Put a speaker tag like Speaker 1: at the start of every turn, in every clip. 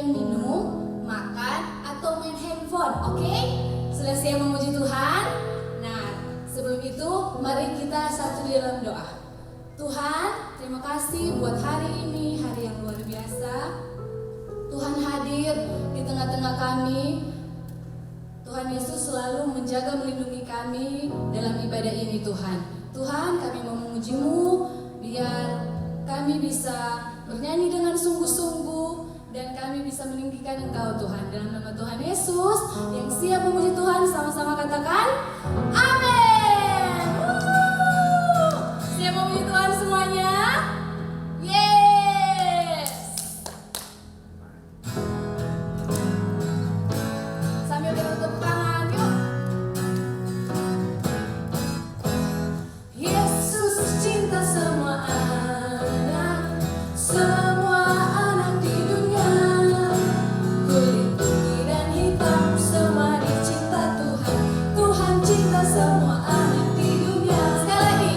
Speaker 1: yang minum, makan, atau main handphone, oke? Sudah siap memuji Tuhan? Nah, sebelum itu mari kita satu di dalam doa. Tuhan, terima kasih buat hari ini, hari yang luar biasa. Tuhan hadir di tengah-tengah kami. Tuhan Yesus selalu menjaga melindungi kami dalam ibadah ini Tuhan. Tuhan, kami mau memuji-Mu biar kami bisa bernyanyi dengan sungguh-sungguh dan kami bisa meninggikan Engkau Tuhan. Dalam nama Tuhan Yesus yang siap memuji Tuhan, sama-sama katakan amin. Siap memuji Tuhan semuanya? Yes. Sambil kita tepuk tangan yuk. Yesus cinta semua anak, semua anak di dunia. Kulit putih dan hitam semua dicinta Tuhan. Tuhan cinta semua anak di dunia. Sekali lagi.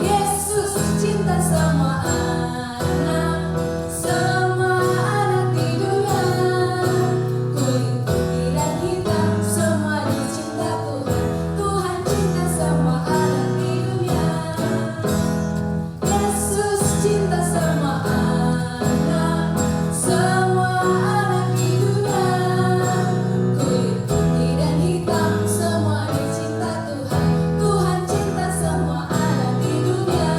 Speaker 1: Yesus cinta semua anak, semua anak di dunia. Kulit putih dan hitam semua dicinta Tuhan. Tuhan cinta semua anak di dunia. Yesus cinta semua anak, semua anak di dunia. Kulit putih dan hitam semua dicinta Tuhan. Tuhan cinta semua anak di dunia.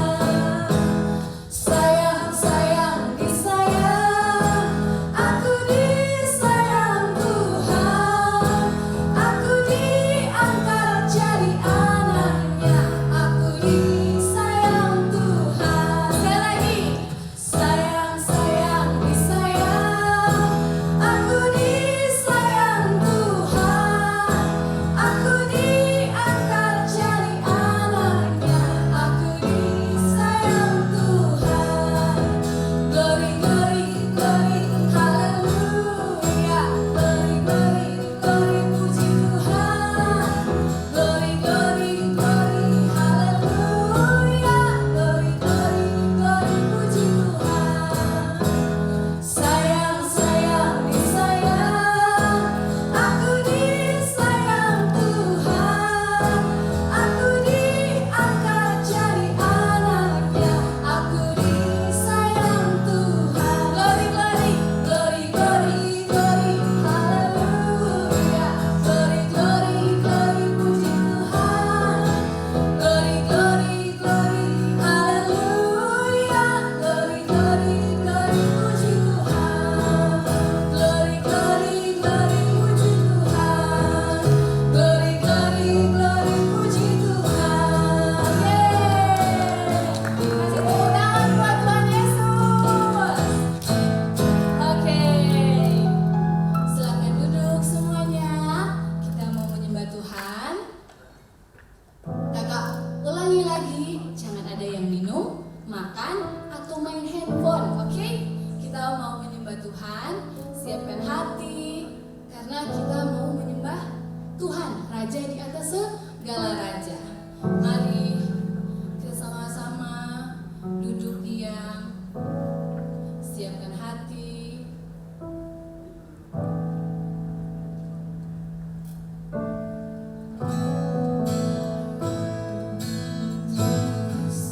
Speaker 1: Sayang, sayang, disayang, aku disayang Tuhan. Aku diangkat jadi anaknya. Aku disayang Tuhan. Sekali lagi. Sayang, sayang, disayang, aku disayang Tuhan. Aku diangkat jadi anaknya. Aku disayang Tuhan. Glory, glory, glory, haleluya. Glory, glory, glory, puji Tuhan. Glory, glory, glory, haleluya. Glory, glory, glory, puji Tuhan. Sayang, sayang, disayang, aku disayang Tuhan. Aku diangkat jadi anaknya. Aku disayang Tuhan. Glory, glory, glory, glory, glory, haleluya. Glory, glory, glory, puji Tuhan. Glory, glory, glory, haleluya. Glory, glory, glory, puji Tuhan. Glory, glory, glory, puji Tuhan. Glory, glory, glory, puji Tuhan. Yeay. Kasih tepuk tangan buat Tuhan Yesus. Oke. Silakan duduk semuanya. Kita mau menyembah Tuhan. Kakak ulangi lagi, jangan ada yang minum, makan, atau main handphone, oke? Kita mau menyembah Tuhan, siapkan hati, karena kita mau menyembah Tuhan, Raja di atas segala raja. Mari kita sama-sama duduk diam, siapkan hati. Yesus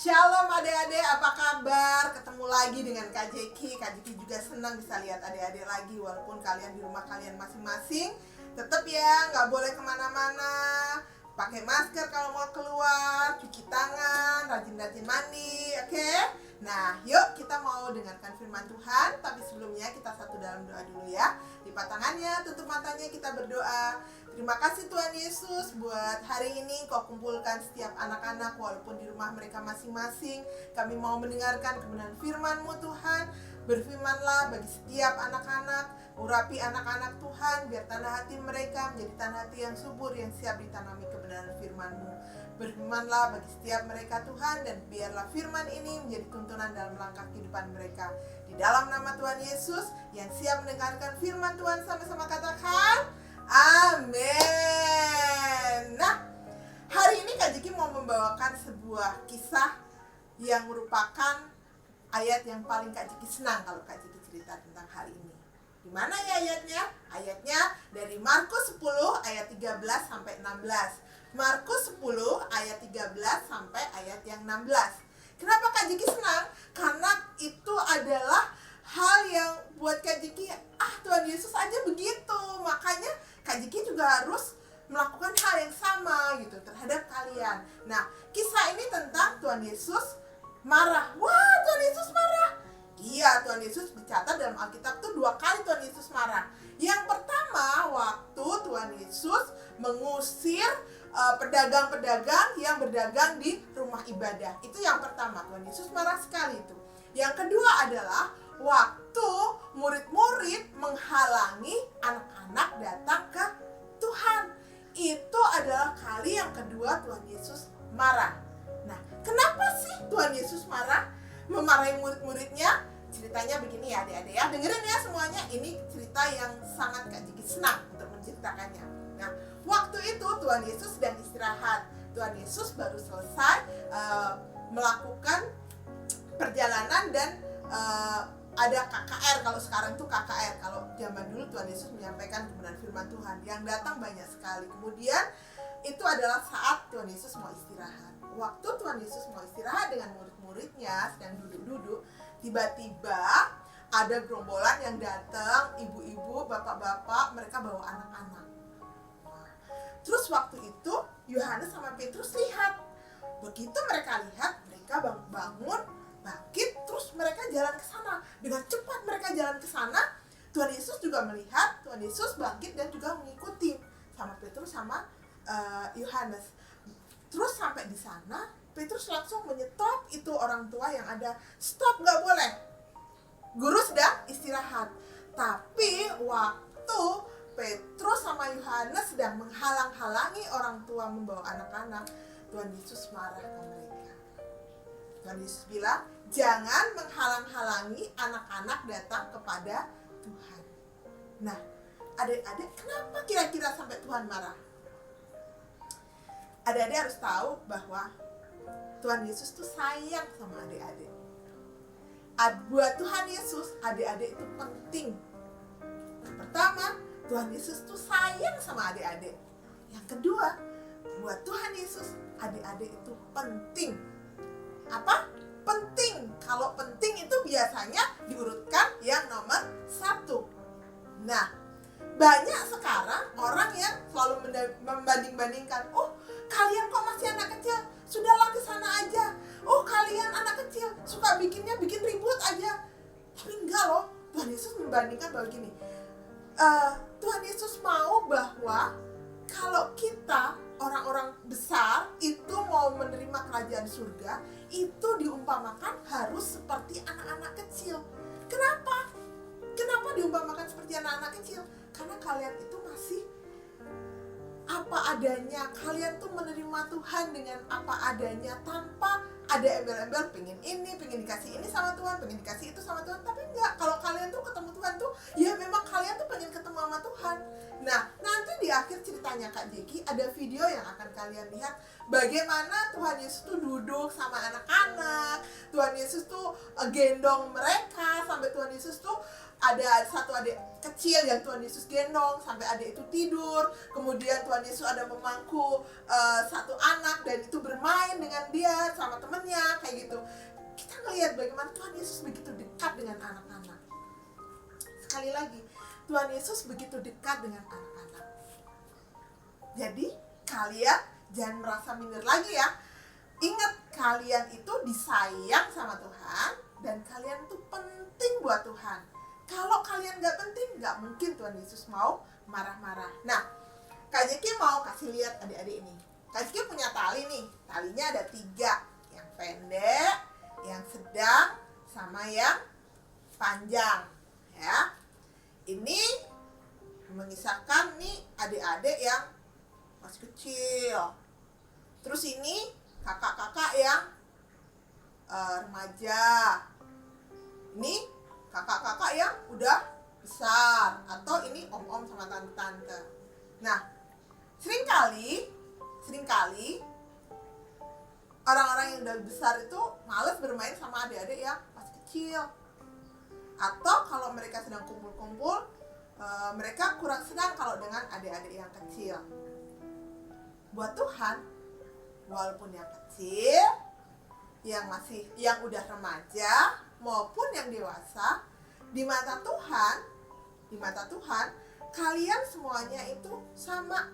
Speaker 2: Shalom adik-adik, apa kabar? Ketemu lagi dengan Kak Jeki. Kak Jeki juga senang bisa lihat adik-adik lagi. Walaupun kalian di rumah kalian masing-masing, tetap ya nggak boleh kemana-mana. Pakai masker kalau mau keluar, cuci tangan, rajin-rajin mandi, oke? Nah, yuk kita mau dengarkan firman Tuhan. Tapi sebelumnya kita satu dalam doa dulu ya. Lipat tangannya, tutup matanya, kita berdoa. Terima kasih Tuhan Yesus buat hari ini Kau kumpulkan setiap anak-anak walaupun di rumah mereka masing-masing. Kami mau mendengarkan kebenaran firman-Mu Tuhan. Berfirmanlah bagi setiap anak-anak, urapi anak-anak Tuhan, biar tanah hati mereka menjadi tanah hati yang subur, yang siap ditanami kebenaran firman-Mu. Berfirmanlah bagi setiap mereka Tuhan, dan biarlah firman ini menjadi tuntunan dalam langkah kehidupan mereka. Di dalam nama Tuhan Yesus, yang siap mendengarkan firman Tuhan, sama-sama katakan amin. Nah, hari ini Kak Jeki mau membawakan sebuah kisah yang merupakan ayat yang paling Kak Jeki senang kalau Kak Jeki cerita tentang hari ini. Di mana ya ayatnya? Ayatnya dari Markus 10 ayat 13 sampai 16. Markus 10 ayat 13 sampai ayat yang 16. Kenapa Kak Jeki senang? Karena itu adalah hal yang buat Kak Jeki, Tuhan Yesus aja begitu. Makanya Kak Jeki juga harus melakukan hal yang sama gitu terhadap kalian. Nah, kisah ini tentang Tuhan Yesus marah. Wah, Tuhan Yesus marah. Iya, Tuhan Yesus dicatat dalam Alkitab tuh 2 kali Tuhan Yesus marah. Yang pertama, waktu Tuhan Yesus mengusir pedagang-pedagang yang berdagang di rumah ibadah. Itu yang pertama, Tuhan Yesus marah sekali itu. Yang kedua adalah waktu murid-murid menghalangi anak-anak datang ke Tuhan. Itu adalah kali yang kedua Tuhan Yesus marah. Nah, kenapa sih Tuhan Yesus marah? Memarahi murid-muridnya? Ceritanya begini ya adik-adik ya. Dengerin ya semuanya. Ini cerita yang sangat Kak Jeki senang untuk menceritakannya. Nah, waktu itu Tuhan Yesus sedang istirahat. Tuhan Yesus baru selesai melakukan perjalanan dan ada KKR. Kalau sekarang tuh KKR. Kalau zaman dulu Tuhan Yesus menyampaikan kebenaran firman Tuhan. Yang datang banyak sekali. Kemudian itu adalah saat Tuhan Yesus mau istirahat. Waktu Tuhan Yesus mau istirahat dengan murid-muridnya sedang duduk-duduk, tiba-tiba ada gerombolan yang datang, ibu-ibu, bapak-bapak, mereka bawa anak-anak. Terus waktu itu Yohanes sama Petrus lihat. Begitu mereka lihat, mereka bangun, bangkit, terus mereka jalan ke sana. Dengan cepat mereka jalan ke sana. Tuhan Yesus juga melihat, Tuhan Yesus bangkit dan juga mengikuti sama Petrus sama Yohanes. Terus sampai di sana, Petrus langsung menyetop itu orang tua yang ada. Stop, nggak boleh. Guru sedang istirahat. Tapi waktu Petrus sama Yohanes sedang menghalang-halangi orang tua membawa anak-anak, Tuhan Yesus marah ke mereka. Tuhan Yesus bilang, jangan menghalang-halangi anak-anak datang kepada Tuhan. Nah, adik-adik, kenapa kira-kira sampai Tuhan marah? Adik-adik harus tahu bahwa Tuhan Yesus tuh sayang sama adik-adik. Buat Tuhan Yesus, adik-adik itu penting. Pertama, Tuhan Yesus tuh sayang sama adik-adik. Yang kedua, buat Tuhan Yesus, adik-adik itu penting. Apa? Penting. Kalau penting itu biasanya diurutkan yang nomor 1. Nah, banyak sekarang orang yang selalu membanding-bandingkan. Oh, kalian kok masih anak kecil? Sudahlah ke sana aja. Oh, kalian anak kecil suka bikin ribut aja. Tapi enggak loh. Tuhan Yesus membandingkan bahwa gini. Tuhan Yesus mau bahwa kalau kita orang-orang besar itu mau menerima kerajaan surga, itu diumpamakan harus seperti anak-anak kecil. Kenapa? Kenapa diumpamakan seperti anak-anak kecil? Karena kalian itu masih apa adanya. Kalian tuh menerima Tuhan dengan apa adanya, tanpa ada embel-embel pengen ini, pengen dikasih ini sama Tuhan, pengen dikasih itu sama Tuhan. Tapi enggak, kalau kalian tuh ketemu Tuhan tuh, ya memang kalian tuh pengen ketemu sama Tuhan. Nah, nanti di akhir ceritanya Kak Jeki ada video yang akan kalian lihat bagaimana Tuhan Yesus tuh duduk sama anak-anak. Tuhan Yesus tuh gendong mereka, sampai Tuhan Yesus tuh ada satu adik kecil yang Tuhan Yesus gendong sampai adik itu tidur. Kemudian Tuhan Yesus ada memangku satu anak dan itu bermain dengan dia sama temennya kayak gitu. Kita ngelihat bagaimana Tuhan Yesus begitu dekat dengan anak-anak. Sekali lagi, Tuhan Yesus begitu dekat dengan anak-anak. Jadi kalian jangan merasa minder lagi ya. Ingat, kalian itu disayang sama Tuhan dan kalian itu penting buat Tuhan. Kalau kalian gak penting, gak mungkin Tuhan Yesus mau marah-marah. Nah, Kak Jeki mau kasih lihat adik-adik ini. Kak Jeki punya tali nih. Talinya ada 3. Yang pendek, yang sedang, sama yang panjang. Ya. Ini mengisahkan nih adik-adik yang masih kecil. Terus ini kakak-kakak yang remaja. Ini kakak-kakak yang udah besar, atau ini om-om sama tante-tante. Nah, seringkali orang-orang yang udah besar itu males bermain sama adik-adik yang masih kecil. Atau kalau mereka sedang kumpul-kumpul, mereka kurang senang kalau dengan adik-adik yang kecil. Buat Tuhan, walaupun yang kecil, yang udah remaja maupun yang dewasa, di mata Tuhan kalian semuanya itu sama,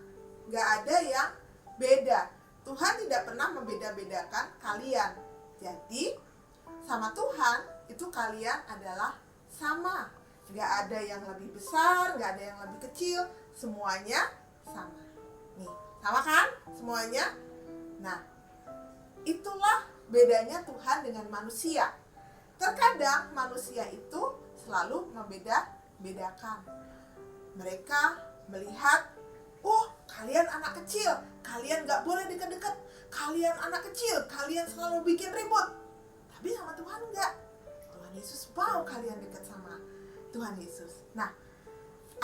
Speaker 2: gak ada yang beda. Tuhan tidak pernah membeda-bedakan kalian. Jadi sama Tuhan itu kalian adalah sama, gak ada yang lebih besar, gak ada yang lebih kecil, semuanya sama. Nih, sama kan semuanya? Nah, itulah bedanya Tuhan dengan manusia. Terkadang manusia itu selalu membeda-bedakan. Mereka melihat, kalian anak kecil, kalian gak boleh deket-deket. Kalian anak kecil, kalian selalu bikin ribut. Tapi sama Tuhan enggak. Tuhan Yesus mau kalian dekat sama Tuhan Yesus. Nah,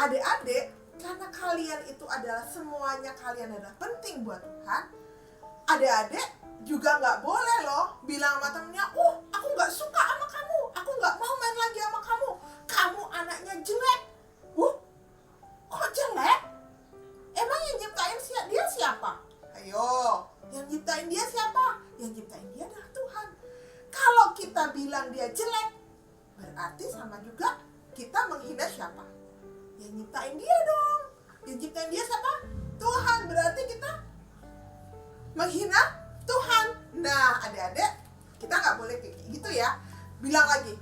Speaker 2: adik-adik, karena kalian itu adalah semuanya, kalian adalah penting buat Tuhan. Adik-adik juga nggak boleh loh bilang sama temennya, aku nggak suka sama kamu, aku nggak mau main lagi sama kamu, kamu anaknya jelek. Kok jelek? Emang yang nyiptain dia siapa? Ayo, yang nyiptain dia siapa? Yang nyiptain dia adalah Tuhan. Kalau kita bilang dia jelek, berarti sama juga kita menghina siapa? Yang nyiptain dia dong. Yang nyiptain dia siapa? Tuhan. Berarti kita menghina Tuhan. Nah, adik-adik, kita nggak boleh kayak gitu ya. Bilang lagi,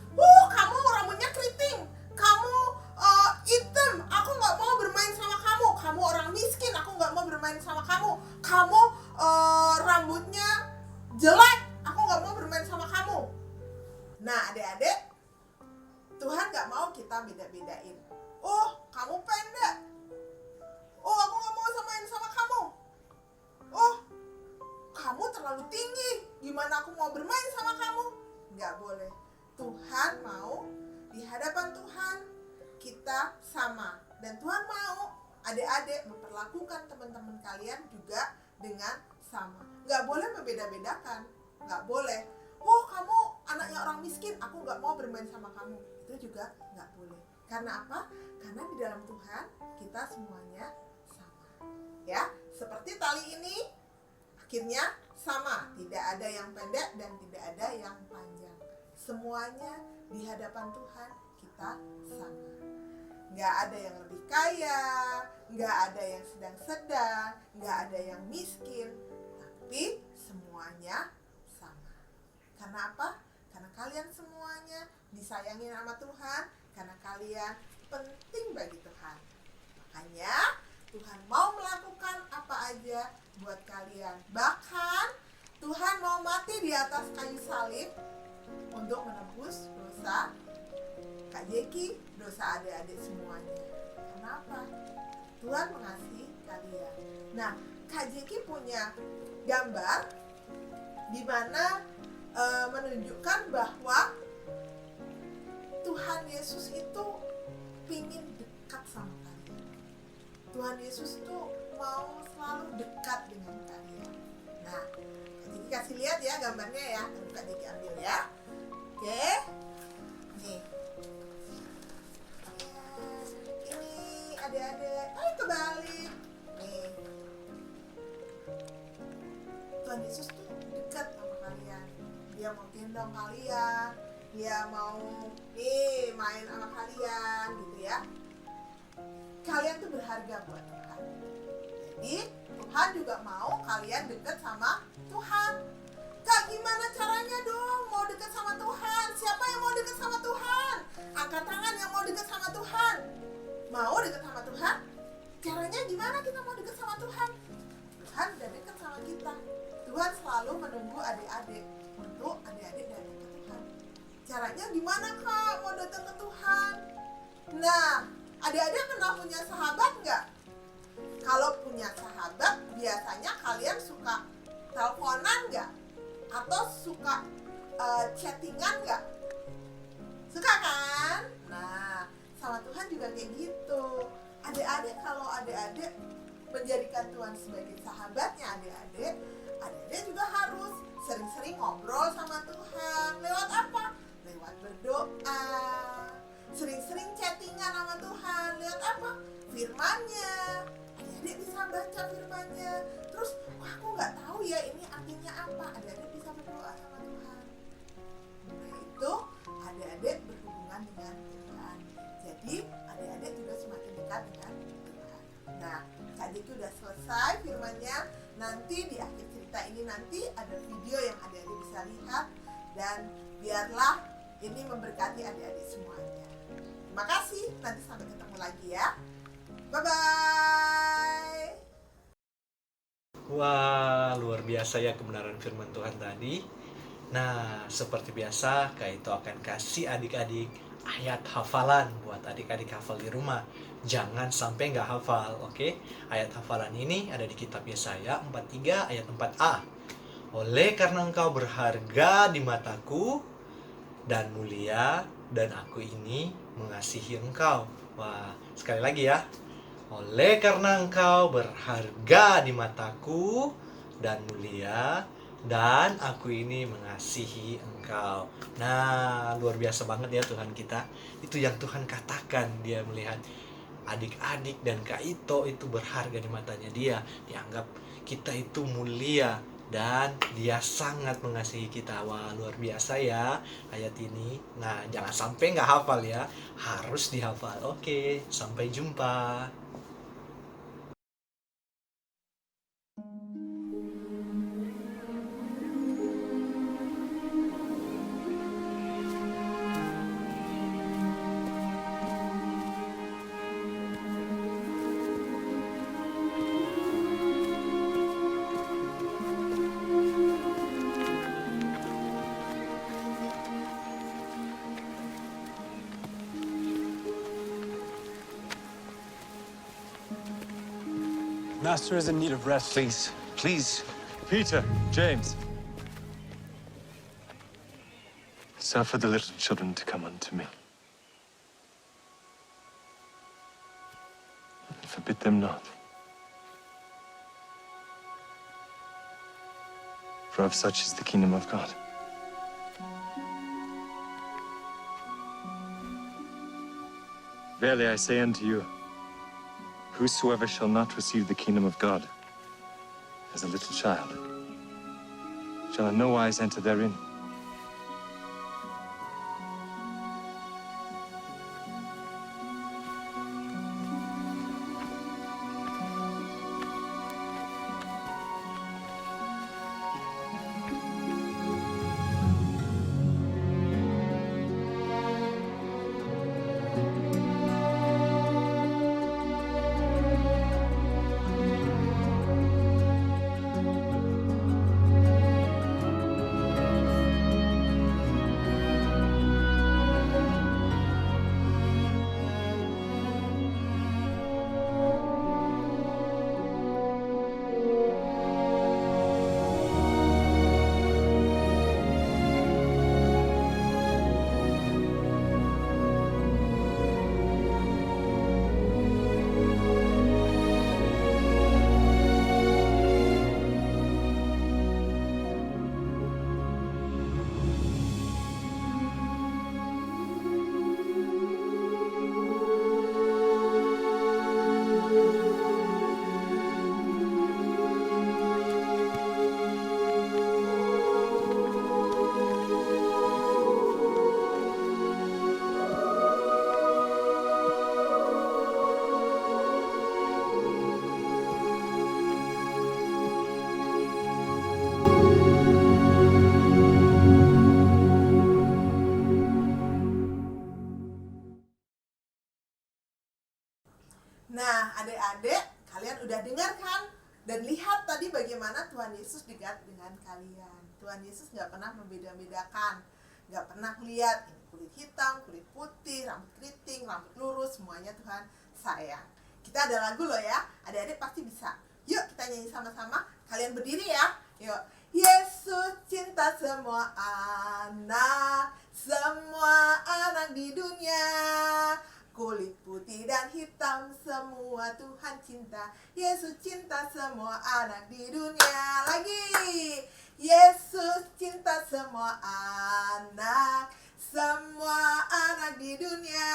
Speaker 2: kamu rambutnya keriting, kamu hitam, aku nggak mau bermain sama kamu. Kamu orang miskin, aku nggak mau bermain sama kamu. Kamu rambutnya jelek, aku nggak mau bermain sama kamu. Nah, adik-adik, Tuhan nggak mau kita beda-bedain. Kamu pendek, aku nggak mau main sama kamu. Kamu terlalu tinggi, gimana aku mau bermain sama kamu? Nggak boleh. Tuhan mau di hadapan Tuhan kita sama. Dan Tuhan mau adik-adik memperlakukan teman-teman kalian juga dengan sama. Nggak boleh membeda-bedakan. Nggak boleh. Kamu anaknya orang miskin, aku nggak mau bermain sama kamu. Itu juga nggak boleh. Karena apa? Karena di dalam Tuhan kita semuanya sama. Ya, seperti tali ini akhirnya sama, tidak ada yang pendek dan tidak ada yang panjang. Semuanya di hadapan Tuhan kita sama. Nggak ada yang lebih kaya, nggak ada yang sedang-sedang, nggak ada yang miskin, tapi semuanya sama. Karena apa? Karena kalian semuanya disayangi sama Tuhan, karena kalian penting bagi Tuhan. Makanya Tuhan mau melakukan apa aja buat kalian. Bahkan Tuhan mau mati di atas kayu salib untuk menebus dosa Kak Jeki, dosa adik-adik semuanya. Kenapa? Tuhan mengasihi kalian. Nah, Kak Jeki punya gambar di mana menunjukkan bahwa Tuhan Yesus itu ingin dekat sama kalian. Tuhan Yesus itu mau selalu dekat dengan kalian. Nah, Kak Jeki kasih lihat ya gambarnya ya. Kak Jeki ambil ya. Oke. Nih. dia mau gendong kalian, dia mau nih main sama kalian gitu ya. Kalian tuh berharga buat Tuhan. Jadi Tuhan juga mau kalian dekat sama Tuhan. Kak, gimana caranya dong mau dekat sama Tuhan? Siapa yang mau dekat sama Tuhan? Angkat tangan yang mau dekat sama Tuhan. Mau dekat sama Tuhan? Caranya gimana kita mau dekat sama Tuhan? Tuhan udah dekat sama kita. Tuhan selalu menunggu adik-adik untuk adik-adik datang ke Tuhan. Caranya gimana Kak mau datang ke Tuhan? Nah, adik-adik pernah punya sahabat nggak? Kalau punya sahabat, biasanya kalian suka teleponan nggak? Atau suka chattingan nggak? Suka kan? Nah, sama Tuhan juga kayak gitu. Adik-adik, kalau adik-adik menjadikan Tuhan sebagai sahabatnya adik-adik juga harus sering-sering ngobrol sama Tuhan. Lewat apa? Lewat berdoa. Sering-sering chattingan sama Tuhan. Lewat apa? Firman-Nya. Adik-adik bisa baca firman-Nya. Terus, aku nggak tahu ya ini artinya apa. Adik-adik bisa berdoa sama Tuhan. Nah, itu adik-adik berhubungan dengan Tuhan. Jadi, adik-adik juga semakin dekat dengan Tuhan. Nah, Kak Jeki udah selesai firman-Nya. Nanti di akhir cerita ini nanti ada video yang adik-adik bisa lihat. Dan biarlah ini memberkati adik-adik semuanya. Terima kasih. Nanti sampai ketemu lagi ya. Bye-bye.
Speaker 3: Wah, luar biasa ya kebenaran firman Tuhan tadi. Nah, seperti biasa, Kak Ito akan kasih adik-adik ayat hafalan buat adik-adik hafal di rumah. Jangan sampai nggak hafal, oke? Ayat hafalan ini ada di kitab Yesaya 43 ayat 4a. Oleh karena engkau berharga di mataku dan mulia, dan aku ini mengasihi engkau. Wah, sekali lagi ya. Oleh karena engkau berharga di mataku dan mulia, dan aku ini mengasihi engkau. Nah, luar biasa banget ya Tuhan kita. Itu yang Tuhan katakan. Dia melihat adik-adik dan Kak Ito itu berharga di matanya dia. Dianggap kita itu mulia dan dia sangat mengasihi kita. Wah, luar biasa ya ayat ini. Nah, jangan sampai nggak hafal ya. Harus dihafal. Oke, sampai jumpa.
Speaker 4: Master is in need of rest.
Speaker 5: Please, please.
Speaker 4: Peter, James.
Speaker 5: Suffer the little children to come unto me. And forbid them not. For of such is the kingdom of God. Verily I say unto you, whosoever shall not receive the kingdom of God as a little child shall in no wise enter therein.
Speaker 2: adik-adik, kalian udah dengar kan? Dan lihat tadi bagaimana Tuhan Yesus dekat dengan kalian. Tuhan Yesus nggak pernah membeda-bedakan, nggak pernah lihat ini kulit hitam, kulit putih, rambut keriting, rambut lurus, semuanya Tuhan sayang. Kita ada lagu loh ya, adik-adik pasti bisa. Yuk kita nyanyi sama-sama. Kalian berdiri ya. Yuk. Yesus cinta semua anak di dunia. Kulit putih dan hitam semua Tuhan cinta. Yesus cinta semua anak di dunia. Lagi. Yesus cinta semua anak di dunia.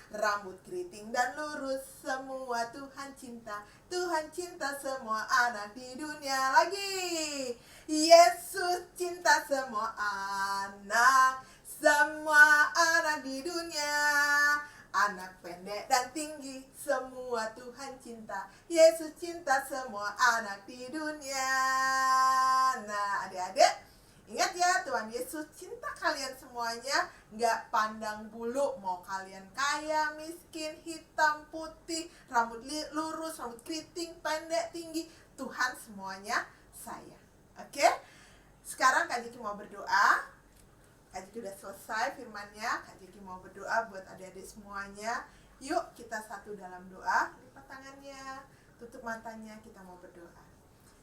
Speaker 2: Rambut keriting dan lurus semua Tuhan cinta. Tuhan cinta semua anak di dunia. Lagi. Yesus cinta semua anak di dunia. Anak pendek dan tinggi semua Tuhan cinta. Yesus cinta semua anak di dunia. Nah adik-adik, ingat ya, Tuhan Yesus cinta kalian semuanya. Gak pandang bulu, mau kalian kaya, miskin, hitam, putih, rambut lurus, rambut keriting, pendek, tinggi, Tuhan semuanya sayang. Oke? Sekarang Kak Jeki mau berdoa. Kak Jeki udah selesai firmannya. Kak Jeki mau berdoa buat adik-adik semuanya. Yuk kita satu dalam doa. Lipat tangannya, tutup matanya, kita mau berdoa.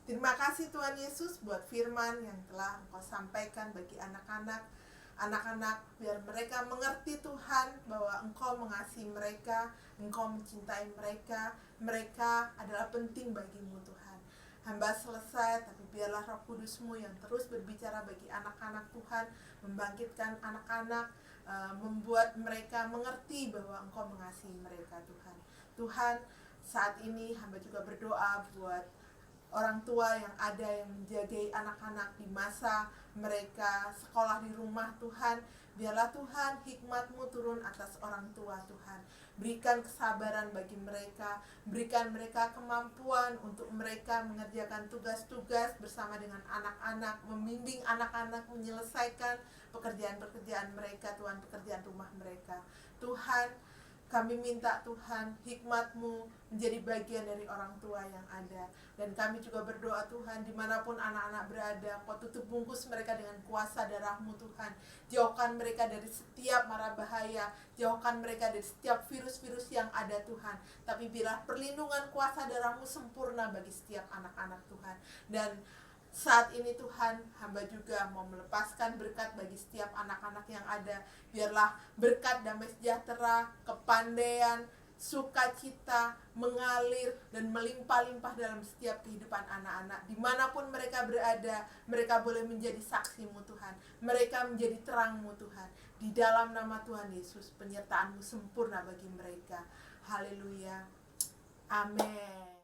Speaker 2: Terima kasih Tuhan Yesus buat firman yang telah Engkau sampaikan bagi anak-anak, biar mereka mengerti Tuhan bahwa Engkau mengasihi mereka, Engkau mencintai mereka, mereka adalah penting bagimu Tuhan. Hamba selesai, tapi biarlah Roh Kudus-Mu yang terus berbicara bagi anak-anak Tuhan, membangkitkan anak-anak, membuat mereka mengerti bahwa Engkau mengasihi mereka Tuhan. Tuhan, saat ini hamba juga berdoa buat orang tua yang ada yang menjagai anak-anak di masa mereka sekolah di rumah Tuhan. Biarlah Tuhan hikmat-Mu turun atas orang tua Tuhan. Berikan kesabaran bagi mereka, berikan mereka kemampuan untuk mereka mengerjakan tugas-tugas bersama dengan anak-anak, membimbing anak-anak menyelesaikan pekerjaan-pekerjaan mereka Tuhan, pekerjaan rumah mereka. Tuhan, kami minta Tuhan hikmat-Mu menjadi bagian dari orang tua yang ada. Dan kami juga berdoa Tuhan, dimanapun anak-anak berada, Kau tutup bungkus mereka dengan kuasa darah-Mu Tuhan. Jauhkan mereka dari setiap mara bahaya, jauhkan mereka dari setiap virus-virus yang ada Tuhan. Tapi biarlah perlindungan kuasa darah-Mu sempurna bagi setiap anak-anak Tuhan. Dan saat ini Tuhan, hamba juga mau melepaskan berkat bagi setiap anak-anak yang ada. Biarlah berkat damai sejahtera, kepandaian, sukacita mengalir dan melimpah-limpah dalam setiap kehidupan anak-anak. Dimanapun mereka berada, mereka boleh menjadi saksi-Mu Tuhan. Mereka menjadi terang-Mu Tuhan. Di dalam nama Tuhan Yesus, penyertaan-Mu sempurna bagi mereka. Haleluya. Amin.